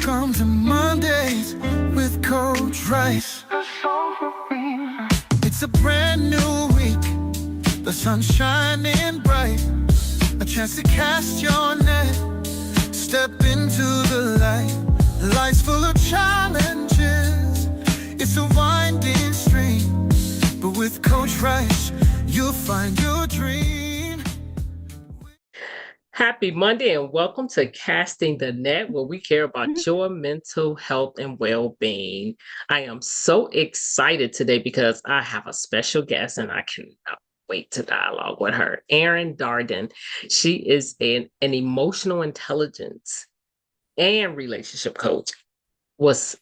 Welcome to Mondays with Coach Rice. It's a brand new week, the sun's shining bright. A chance to cast your net, step into the light. Life's full of challenges, it's a winding stream. But with Coach Rice, you'll find your dream. Happy Monday and welcome to Casting the Net, where we care about your mental health and well-being. I am so excited today because I have a special guest and I cannot wait to dialogue with her. Erin Darden. She is an emotional intelligence and relationship coach. Was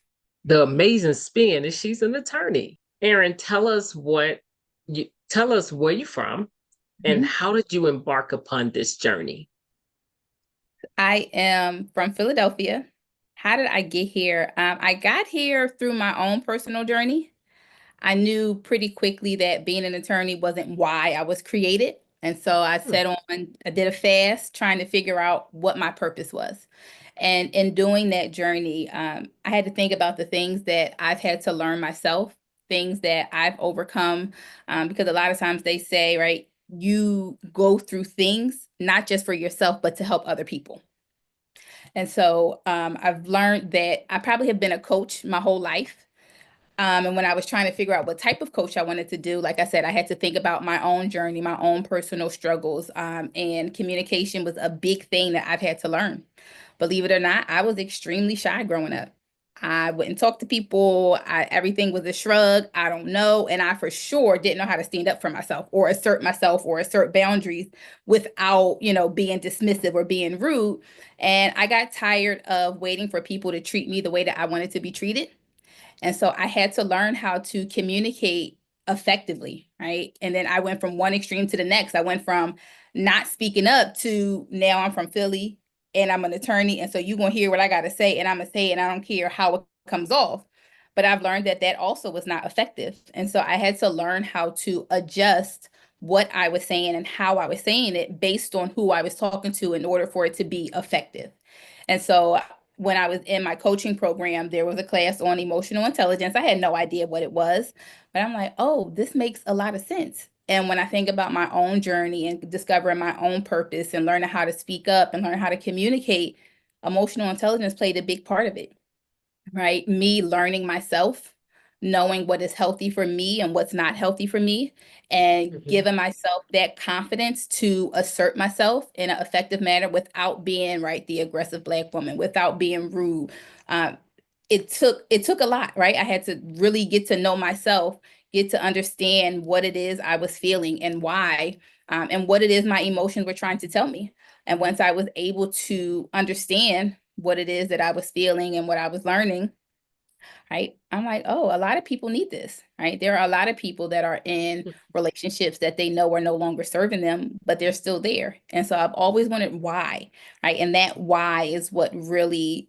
the amazing spin is she's an attorney. Erin, tell us where you're from and how did you embark upon this journey? I am from Philadelphia. How did I get here? I got here through my own personal journey. I knew pretty quickly that being an attorney wasn't why I was created. And so I did a fast trying to figure out what my purpose was. And in doing that journey, I had to think about the things that I've had to learn myself, things that I've overcome, because a lot of times they say, right, you go through things, not just for yourself, but to help other people. And so I've learned that I probably have been a coach my whole life. And when I was trying to figure out what type of coach I wanted to do, like I said, I had to think about my own journey, my own personal struggles, and communication was a big thing that I've had to learn. Believe it or not, I was extremely shy growing up. I wouldn't talk to people. Everything was a shrug. I don't know. And I for sure didn't know how to stand up for myself or assert boundaries without, being dismissive or being rude. And I got tired of waiting for people to treat me the way that I wanted to be treated. And so I had to learn how to communicate effectively, right? And then I went from one extreme to the next. I went from not speaking up to now I'm from Philly and I'm an attorney. And so you're going to hear what I got to say and I'm going to say it and I don't care how it comes off. But I've learned that that also was not effective. And so I had to learn how to adjust what I was saying and how I was saying it based on who I was talking to in order for it to be effective. And so when I was in my coaching program, there was a class on emotional intelligence. I had no idea what it was, but I'm like, oh, this makes a lot of sense. And when I think about my own journey and discovering my own purpose and learning how to speak up and learn how to communicate, emotional intelligence played a big part of it, right? Me learning myself, knowing what is healthy for me and what's not healthy for me, and giving myself that confidence to assert myself in an effective manner without being, right, the aggressive Black woman, without being rude. It took a lot, right? I had to really get to know myself, get to understand what it is I was feeling and why, and what it is my emotions were trying to tell me. And once I was able to understand what it is that I was feeling and what I was learning, right? I'm like, oh, a lot of people need this, right? There are a lot of people that are in relationships that they know are no longer serving them, but they're still there. And so I've always wondered why, right? And that why is what really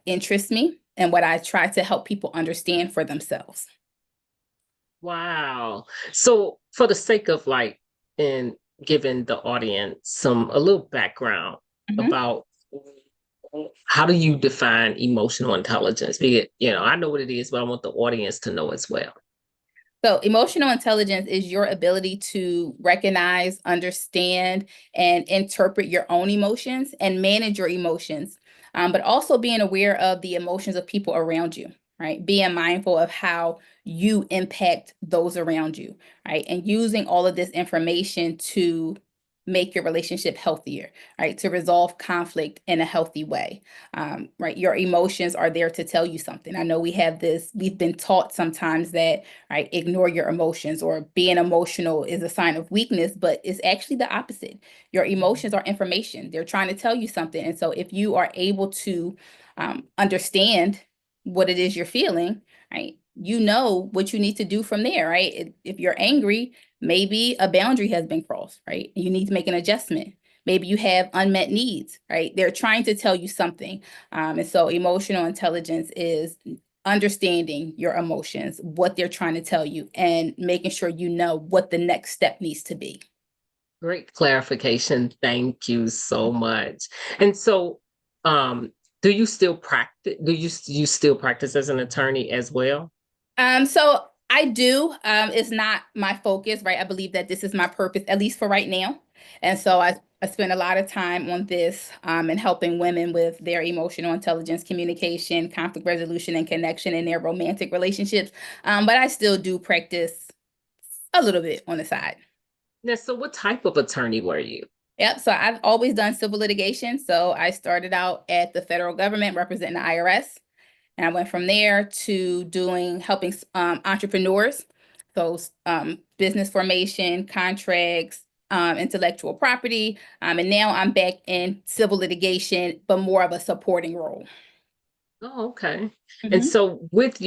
interests me and what I try to help people understand for themselves. Wow. So for the sake of in giving the audience a little background about how do you define emotional intelligence? Because, I know what it is, but I want the audience to know as well. So emotional intelligence is your ability to recognize, understand, and interpret your own emotions and manage your emotions, but also being aware of the emotions of people around you, right? Being mindful of how you impact those around you, right? And using all of this information to make your relationship healthier, right? To resolve conflict in a healthy way, right? Your emotions are there to tell you something. I know we've been taught sometimes that, right, ignore your emotions or being emotional is a sign of weakness, but it's actually the opposite. Your emotions are information. They're trying to tell you something. And so if you are able to understand what it is you're feeling, right? You know what you need to do from there, right? If you're angry, maybe a boundary has been crossed, right? You need to make an adjustment. Maybe you have unmet needs, right? They're trying to tell you something. And so emotional intelligence is understanding your emotions, what they're trying to tell you, and making sure you know what the next step needs to be. Great clarification. Thank you so much. And so Do you still practice? You still practice as an attorney as well? So I do. It's not my focus, right? I believe that this is my purpose, at least for right now. And so I spend a lot of time on this and helping women with their emotional intelligence, communication, conflict resolution, and connection in their romantic relationships. But I still do practice a little bit on the side. Now, so what type of attorney were you? Yep. So I've always done civil litigation. So I started out at the federal government representing the IRS. And I went from there to doing helping entrepreneurs, so business formation, contracts, intellectual property, and now I'm back in civil litigation, but more of a supporting role. Oh, okay. And Mhm, so with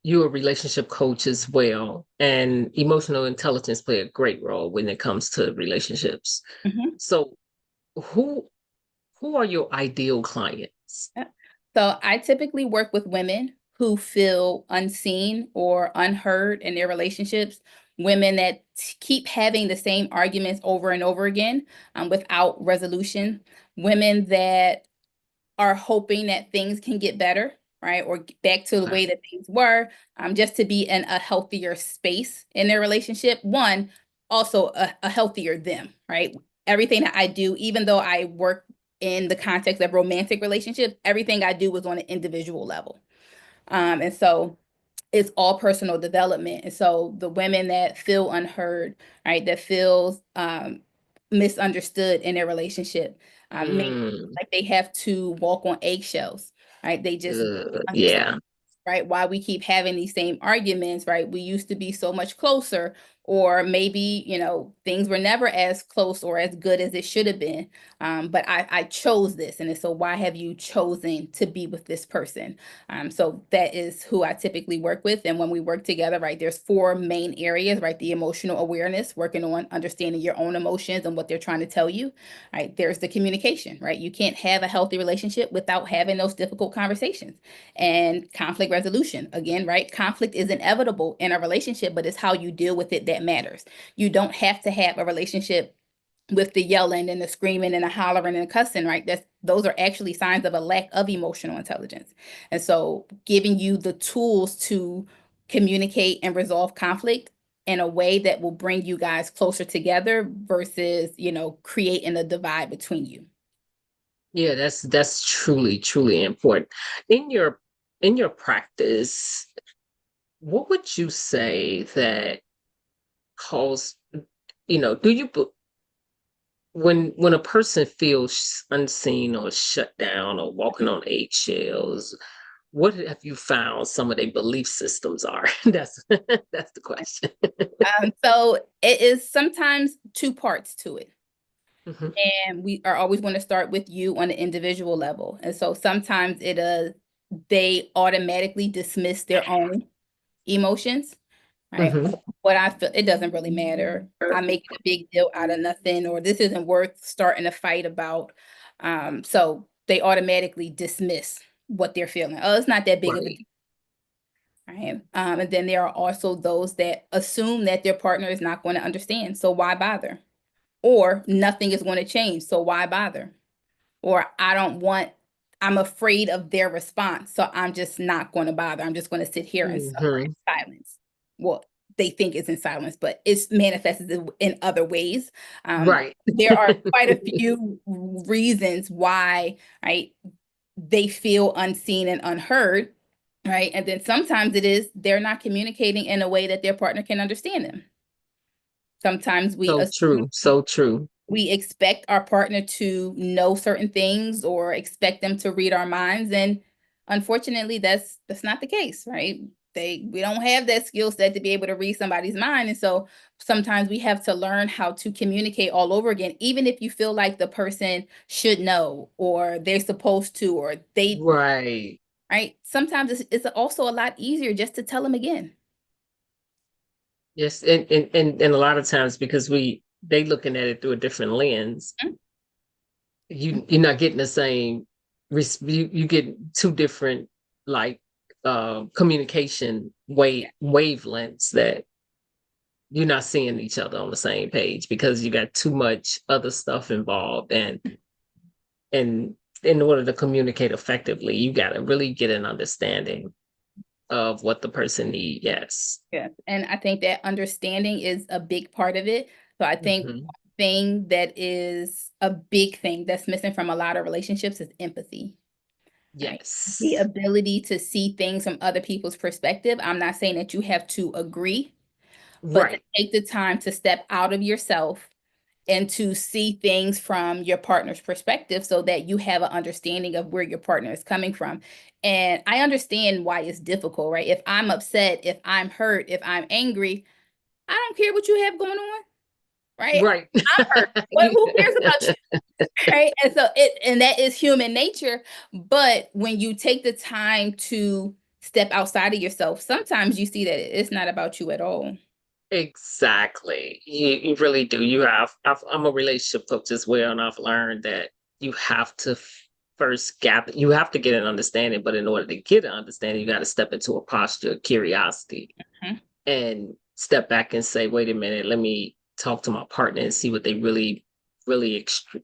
you're a relationship coach as well, and emotional intelligence play a great role when it comes to relationships. mhm. So who who are your ideal clients? Yeah. So I typically work with women who feel unseen or unheard in their relationships, women that keep having the same arguments over and over again without resolution, women that are hoping that things can get better, right? Or back to the Okay. way that things were, just to be in a healthier space in their relationship. One, also a healthier them, right? Everything that I do, even though I work in the context of romantic relationships, everything I do was on an individual level. And so it's all personal development. And so the women that feel unheard, right, that feels misunderstood in their relationship, maybe Mm, like they have to walk on eggshells, right? They just understand, yeah. right? Why we keep having these same arguments, right? We used to be so much closer, or maybe, things were never as close or as good as it should have been. But I chose this. And so why have you chosen to be with this person? So that is who I typically work with. And when we work together, right, there's four main areas, right? The emotional awareness, working on understanding your own emotions and what they're trying to tell you, right? There's the communication, right? You can't have a healthy relationship without having those difficult conversations. And conflict resolution, again, right? Conflict is inevitable in a relationship, but it's how you deal with it that matters. You don't have to have a relationship with the yelling and the screaming and the hollering and the cussing, right? Those are actually signs of a lack of emotional intelligence. And so giving you the tools to communicate and resolve conflict in a way that will bring you guys closer together versus, creating a divide between you. Yeah, that's truly, truly important. In your practice, what would you say that cause, do you when a person feels unseen or shut down or walking on eggshells, what have you found some of their belief systems are? That's the question. So it is sometimes two parts to it. Mhm, And we are always going to start with you on the individual level. And so sometimes they automatically dismiss their own emotions, right? mhm. What I feel, it doesn't really matter. I'm making a big deal out of nothing, or this isn't worth starting a fight about. So they automatically dismiss what they're feeling. Oh, it's not that big of a deal, Right. right? And then there are also those that assume that their partner is not going to understand. So why bother? Or nothing is going to change. So why bother? Or I'm afraid of their response. So I'm just not going to bother. I'm just going to sit here and suffer Mhm. in silence. Well, they think it's in silence, but it's manifested in other ways. Right. There are quite a few reasons why, right, they feel unseen and unheard, right? And then sometimes it is they're not communicating in a way that their partner can understand them. Sometimes we So assume true. So true. we expect our partner to know certain things or expect them to read our minds, and unfortunately that's not the case, right? We don't have that skill set to be able to read somebody's mind, and so sometimes we have to learn how to communicate all over again, even if you feel like the person should know or they're supposed to, or they, Right. right? Sometimes it's also a lot easier just to tell them again. Yes, and a lot of times because they looking at it through a different lens, Mhm. you're not getting the same you get two different like communication Yeah. wavelengths that you're not seeing each other on the same page because you got too much other stuff involved and in order to communicate effectively, you got to really get an understanding of what the person needs. Yes. Yeah. And I think that understanding is a big part of it. So I think Mhm. one thing that is a big thing that's missing from a lot of relationships is empathy. Right. The Yes. ability to see things from other people's perspective. I'm not saying that you have to agree, but to Right. take the time to step out of yourself and to see things from your partner's perspective so that you have an understanding of where your partner is coming from. And I understand why it's difficult, right? If I'm upset, if I'm hurt, if I'm angry, I don't care what you have going on, right? Right. I'm hurt. What, who cares about you? Right. And so and that is human nature. But when you take the time to step outside of yourself, sometimes you see that it's not about you at all. Exactly. You really do. I'm a relationship coach as well, and I've learned that you have to first gather, you have to get an understanding, but in order to get an understanding, you got to step into a posture of curiosity Mhm. and step back and say, wait a minute, let me talk to my partner and see what they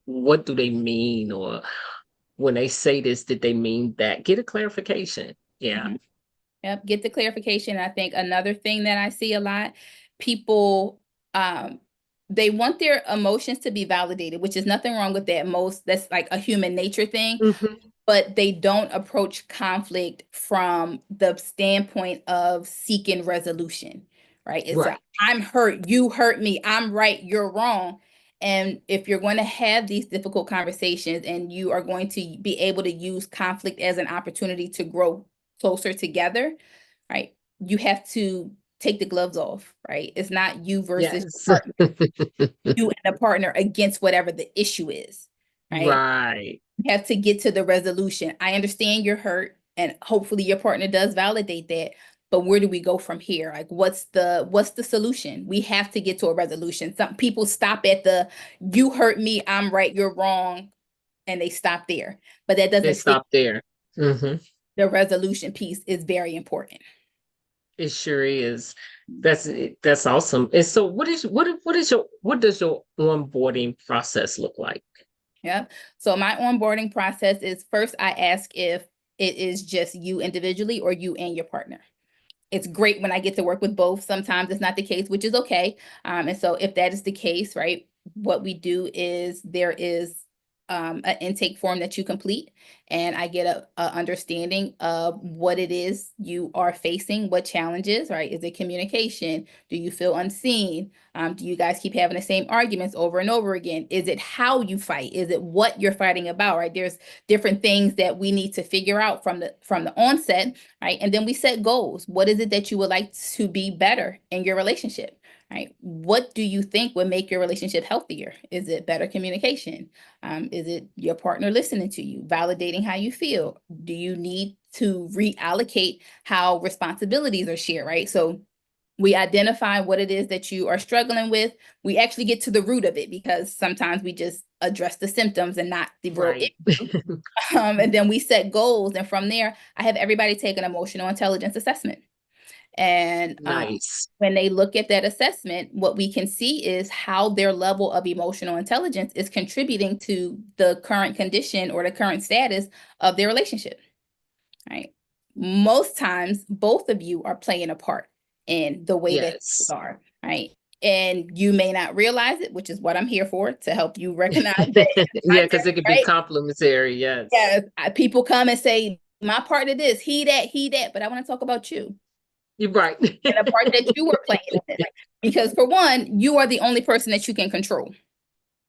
what do they mean? Or when they say this, did they mean that? Get a clarification. Yeah. Mhm. Yep, get the clarification. I think another thing that I see a lot, people um they want their emotions to be validated, which is nothing wrong with that. That's like a human nature thing, Hmm. but they don't approach conflict from the standpoint of seeking resolution, right? It's Right. I'm hurt, you hurt me, I'm right, you're wrong. And if you're going to have these difficult conversations and you are going to be able to use conflict as an opportunity to grow closer together, right? You have to take the gloves off, right? It's not you versus your Yes. partner, you and the partner against whatever the issue is, right? Right. You have to get to the resolution. I understand you're hurt, and hopefully your partner does validate that. But where do we go from here? Like, what's the solution? We have to get to a resolution. Some people stop at the "you hurt me, I'm right, you're wrong," and they stop there. But that They doesn't take stop there. Hmm. the resolution piece is very important. It sure is. That's awesome. And so what does your onboarding process look like? Yep. So my onboarding process is first I ask if it is just you individually or you and your partner. It's great when I get to work with both. Sometimes it's not the case, which is okay. And so if that is the case, right, what we do is there is an intake form that you complete, and I get a understanding of what it is you are facing, what challenges, right? Is it communication? Do you feel unseen? Do you guys keep having the same arguments over and over again? Is it how you fight? Is it what you're fighting about, right? There's different things that we need to figure out from the onset, right? And then we set goals. What is it that you would like to be better in your relationship, right? What do you think would make your relationship healthier? Is it better communication? Is it your partner listening to you, validating how you feel? Do you need to reallocate how responsibilities are shared, right? So we identify what it is that you are struggling with. We actually get to the root of it because sometimes we just address the symptoms and not the real Right. issue. And then we set goals. And from there, I have everybody take an emotional intelligence assessment. And Nice. when they look at that assessment, what we can see is how their level of emotional intelligence is contributing to the current condition or the current status of their relationship, right? Most times, both of you are playing a part in the way that things Yes. are, right? And you may not realize it, which is what I'm here for, to help you recognize that it's not Yeah, because it just could be right. complimentary. Yes. Yes, people come and say, my part of this, he that, but I want to talk about you You're right. and the part that you were playing in it. Because for one, you are the only person that you can control.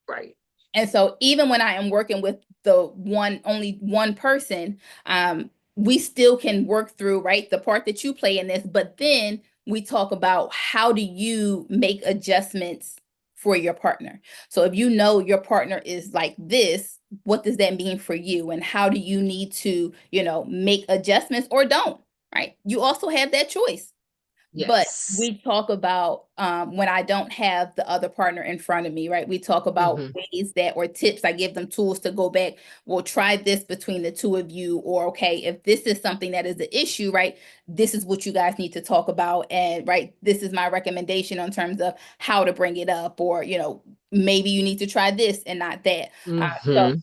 Right. And so even when I am working with only one person, we still can work through, right, the part that you play in this, but then we talk about how do you make adjustments for your partner. So if you know your partner is like this, what does that mean for you? And how do you need to, make adjustments or don't, right? You also have that choice. But Yes. we talk about when I don't have the other partner in front of me, right? We talk about Hmm. ways that or tips. I give them tools to go back. We'll try this between the two of you, or okay, if this is something that is the issue, right? This is what you guys need to talk about, and right, this is my recommendation in terms of how to bring it up, or maybe you need to try this and not that. So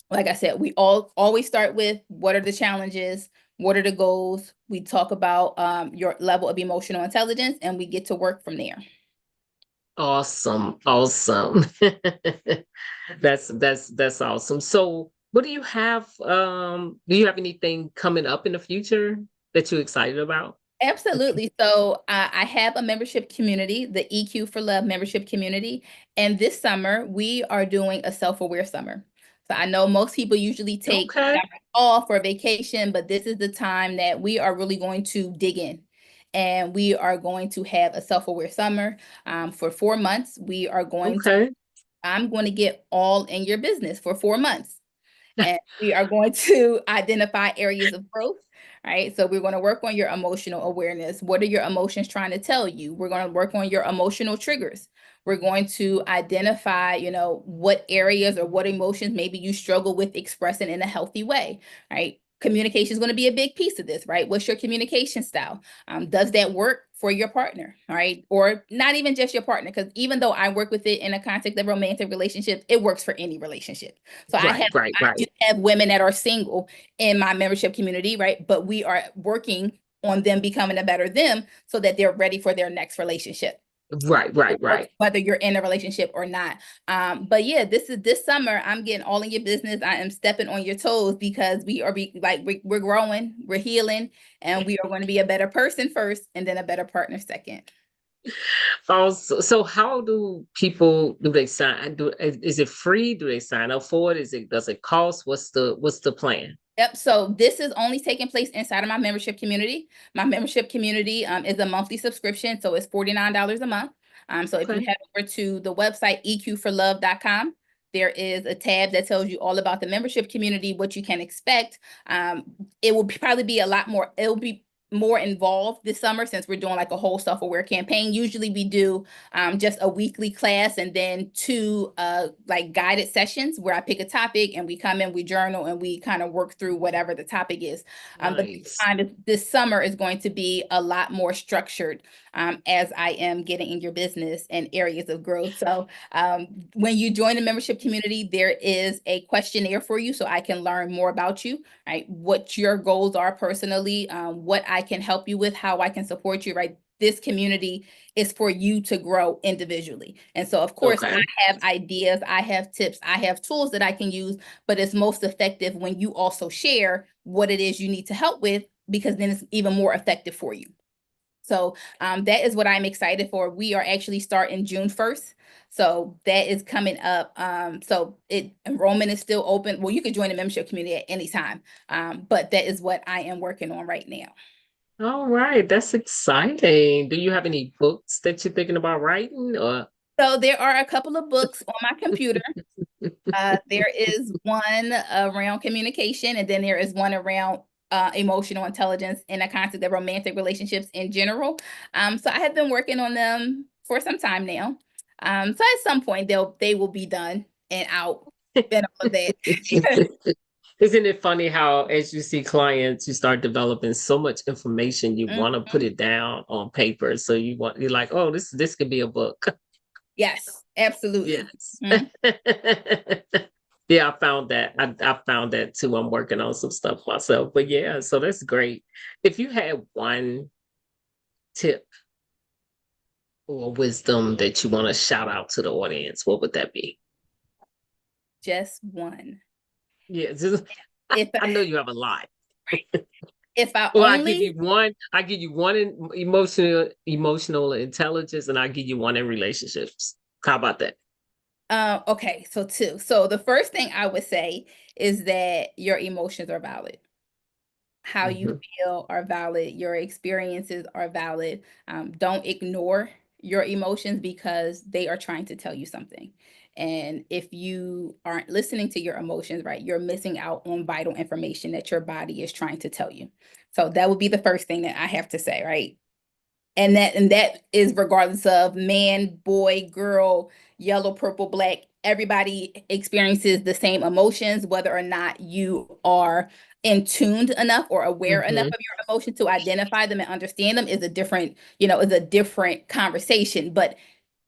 Hmm. Like I said, we always start with what are the challenges, what are the goals. We talk about your level of emotional intelligence, and we get to work from there. Awesome. Awesome. That's awesome. So what do you have anything coming up in the future that you're excited about? Absolutely. So I have a membership community, the EQ for Love membership community. And this summer, we are doing a self-aware summer. So I know most people usually take Okay. summer off for vacation, but this is the time that we are really going to dig in. And we are going to have a self-aware summer for 4 months. Okay. I'm going to get all in your business for 4 months. And we are going to identify areas of growth, right? So we're going to work on your emotional awareness. What are your emotions trying to tell you? We're going to work on your emotional triggers. We're going to identify, what areas or what emotions maybe you struggle with expressing in a healthy way, right? Communication is going to be a big piece of this, right? What's your communication style? Does that work for your partner, right? Or not even just your partner, because even though I work with it in a context of romantic relationships, it works for any relationship. So Right, right, I do right. have women that are single in my membership community, right? But we are working on them becoming a better them so that they're ready for their next relationship. Right, right, right. Whether you're in a relationship or not. But yeah, this summer, I'm getting all in your business. I am stepping on your toes because we're growing, we're healing, and we are going to be a better person first and then a better partner second. Also, so how do they sign? Is it free? Do they sign up for it? Does it cost? What's the plan? Yep. So this is only taking place inside of my membership community. My membership community is a monthly subscription, so it's $49 a month. So if you Okay. head over to the website eqforlove.com, there is a tab that tells you all about the membership community, what you can expect. It will probably be a lot more. It will be more involved this summer since we're doing like a whole self-aware campaign. Usually we do just a weekly class and then two like guided sessions where I pick a topic and we come in, we journal, and we kind of work through whatever the topic is. But Nice. this summer is going to be a lot more structured as I am getting in your business and areas of growth. So when you join the membership community, there is a questionnaire for you so I can learn more about you, right? What your goals are personally, what I can help you with, how I can support you, right? This community is for you to grow individually. And so, of course, Okay. I have ideas, I have tips, I have tools that I can use, but it's most effective when you also share what it is you need to help with, because then it's even more effective for you. So that is what I'm excited for. We are actually starting June 1st. So that is coming up. So enrollment is still open. Well, you can join the membership community at any time. But that is what I am working on right now. All right. That's exciting. Do you have any books that you're thinking about writing or? So there are a couple of books on my computer. There is one around communication, and then there is one around emotional intelligence in the context of romantic relationships in general. So I have been working on them for some time now. So at some point they will be done and out and all of that. Isn't it funny how, as you see clients, you start developing so much information, you want to put Mhm. it down on paper. So you're like, oh, this could be a book. Yes, absolutely. Yes. Mhm. Yeah, I found that. I found that too. I'm working on some stuff myself. But yeah, so that's great. If you had one tip or wisdom that you want to shout out to the audience, what would that be? Just one. Yeah, If I know I, you have a lot. if I Well, only I give you one in emotional intelligence, and I give you one in relationships. How about that? okay, so two. So the first thing I would say is that your emotions are valid. How you Mhm. feel are valid, your experiences are valid. Don't ignore your emotions because they are trying to tell you something. And if you aren't listening to your emotions, right, you're missing out on vital information that your body is trying to tell you. So that would be the first thing that I have to say, right? And that is regardless of man, boy, girl, yellow, purple, black. Everybody experiences the same emotions, whether or not you are in tuned enough or aware enough Mhm. of your emotions to identify them and understand them is a different, is a different conversation. But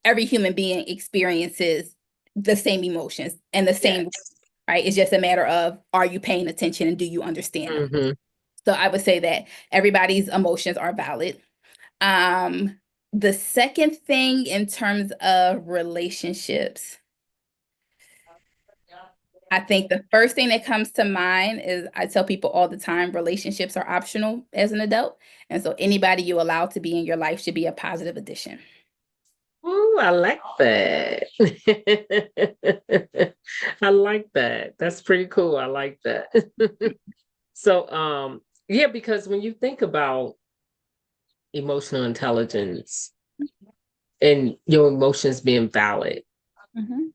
every human being experiences the same emotions and the same Yes. right? It's just a matter of, are you paying attention and do you understand them? Mm-hmm. So I would say that everybody's emotions are valid. The second thing in terms of relationships, I think the first thing that comes to mind is, I tell people all the time, relationships are optional as an adult. And so anybody you allow to be in your life should be a positive addition. Ooh, I like that. I like that. That's pretty cool. I like that. So, yeah, because when you think about emotional intelligence and your emotions being valid, Mhm.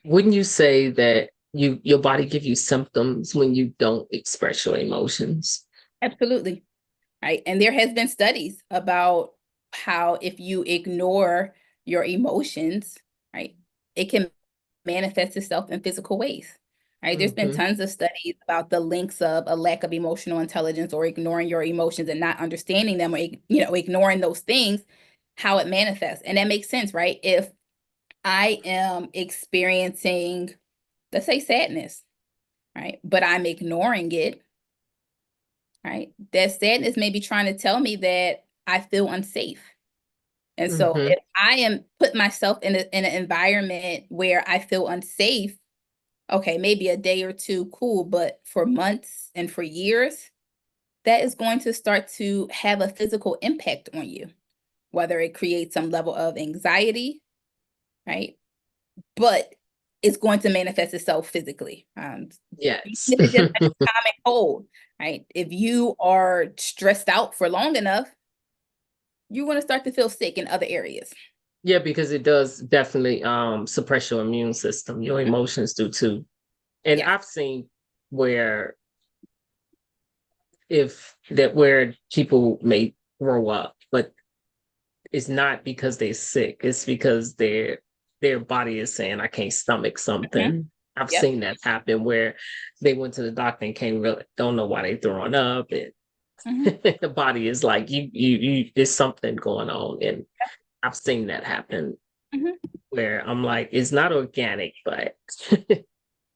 wouldn't you say that your body give you symptoms when you don't express your emotions? Absolutely. Right. And there has been studies about how if you ignore your emotions, right, it can manifest itself in physical ways. Right. There's been Mm-hmm. tons of studies about the links of a lack of emotional intelligence or ignoring your emotions and not understanding them, or ignoring those things, how it manifests. And that makes sense, right? If I am experiencing, let's say, sadness, right, but I'm ignoring it, right? That sadness may be trying to tell me that I feel unsafe. And so Mm-hmm. if I am put myself in an environment where I feel unsafe, okay, maybe a day or two, cool, but for months and for years, that is going to start to have a physical impact on you, whether it creates some level of anxiety, right? But it's going to manifest itself physically. Even Yes. if it's just like a common cold, right? If you are stressed out for long enough, you're going to start to feel sick in other areas. Yeah, because it does definitely suppress your immune system. Your Mhm. emotions do too. And Yes. I've seen where where people may throw up, but it's not because they're sick. It's because their body is saying, I can't stomach Mhm. something. I've Yep. seen that happen where they went to the doctor and can't really don't know why they throwing up, and Mhm. the body is like, you there's something going on. And I've seen that happen Mhm. where I'm like, it's not organic, but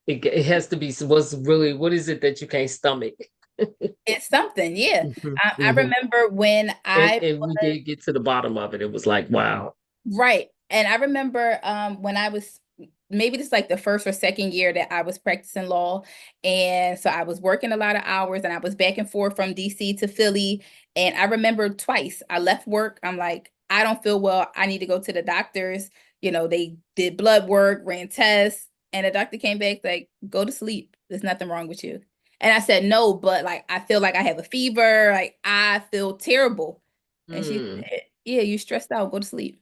it has to be what is it that you can't stomach? It's something, yeah. Mhm, I mhm. remember when And we did get to the bottom of it. It was like, wow. right. And I remember when I was, maybe this like the first or second year that I was practicing law. And so I was working a lot of hours and I was back and forth from DC to Philly. And I remember twice I left work. I'm like, I don't feel well. I need to go to the doctors. They did blood work, ran tests, and the doctor came back like, go to sleep. There's nothing wrong with you. And I said, no, but like, I feel like I have a fever. Like, I feel terrible. And she Mm. said, yeah, you stressed out. Go to sleep.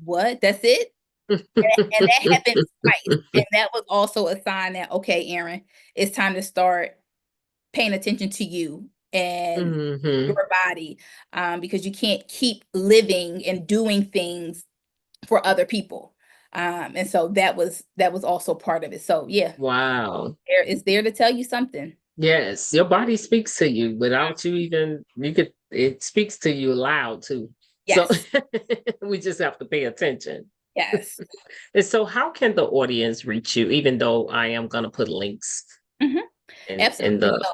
What? That's it? And that happened twice. And that was also a sign that, okay, Erin, it's time to start paying attention to you and Mhm. your body, because you can't keep living and doing things for other people. And so that was also part of it. So yeah, Wow. it's there to tell you something. Yes, your body speaks to you without you even it speaks to you loud too. So Yes, we just have to pay attention. yes. And so how can the audience reach you, even though I am gonna put links Mhm. in Absolutely. the So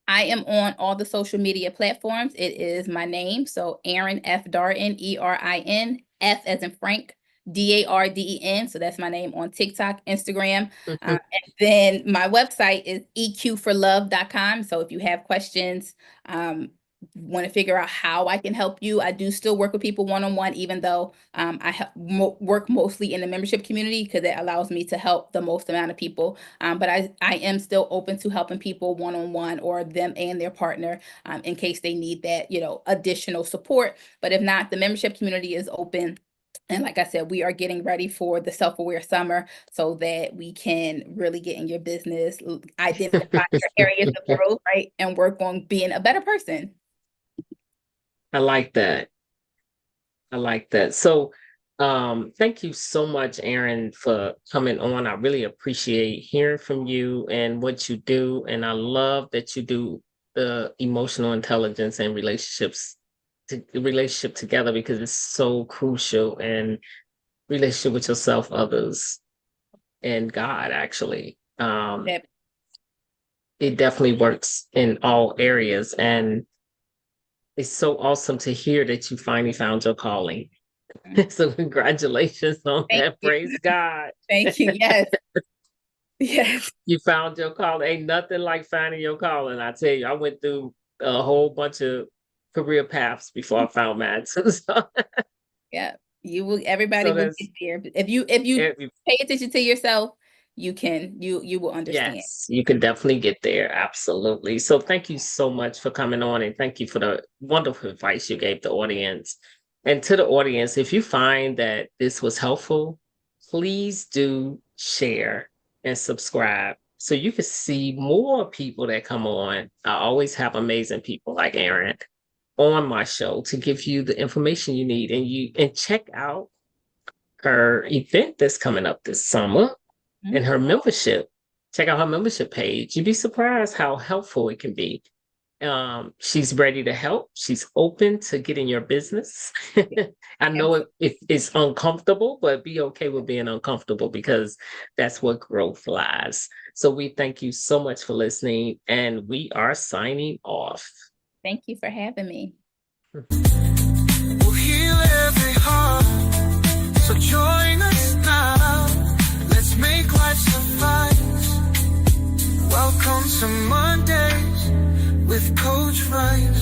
I am on all the social media platforms. It is my name. So Erin F. Darden, Erin, F as in Frank, Darden. So that's my name on TikTok, Instagram. And then my website is eqforlove.com. So if you have questions, want to figure out how I can help you, I do still work with people one-on-one, even though work mostly in the membership community because it allows me to help the most amount of people. But I am still open to helping people one-on-one or them and their partner, in case they need that, additional support. But if not, the membership community is open. And like I said, we are getting ready for the self-aware summer so that we can really get in your business, identify your areas of growth, right? And work on being a better person. I like that. I like that. So, thank you so much, Erin, for coming on. I really appreciate hearing from you and what you do. And I love that you do the emotional intelligence and relationship together because it's so crucial and relationship with yourself, others. in God, actually. Yep. It definitely works in all areas. And it's so awesome to hear that you finally found your calling. So congratulations on Thank that. you. Praise God. Thank you. Yes. Yes. You found your calling. Ain't nothing like finding your calling. I tell you, I went through a whole bunch of career paths before I found mine. So, Yeah. You will, everybody so will that's get there. If you every, pay attention to yourself, you will understand. yes, you can definitely get there. Absolutely. So thank you so much for coming on, and thank you for the wonderful advice you gave the audience. And to the audience, if you find that this was helpful, please do share and subscribe so you can see more people that come on. I always have amazing people like Erin on my show to give you the information you need, and check out her event that's coming up this summer and her membership. Check out her membership page. You'd be surprised how helpful it can be. She's ready to help. She's open to getting your business. I know it's uncomfortable, but be okay with being uncomfortable because that's what growth lies. So we thank you so much for listening, and we are signing off. Thank you for having me. We'll heal every heart. So join us now. Let's make life suffice. Welcome to Mondays with Coach Rice.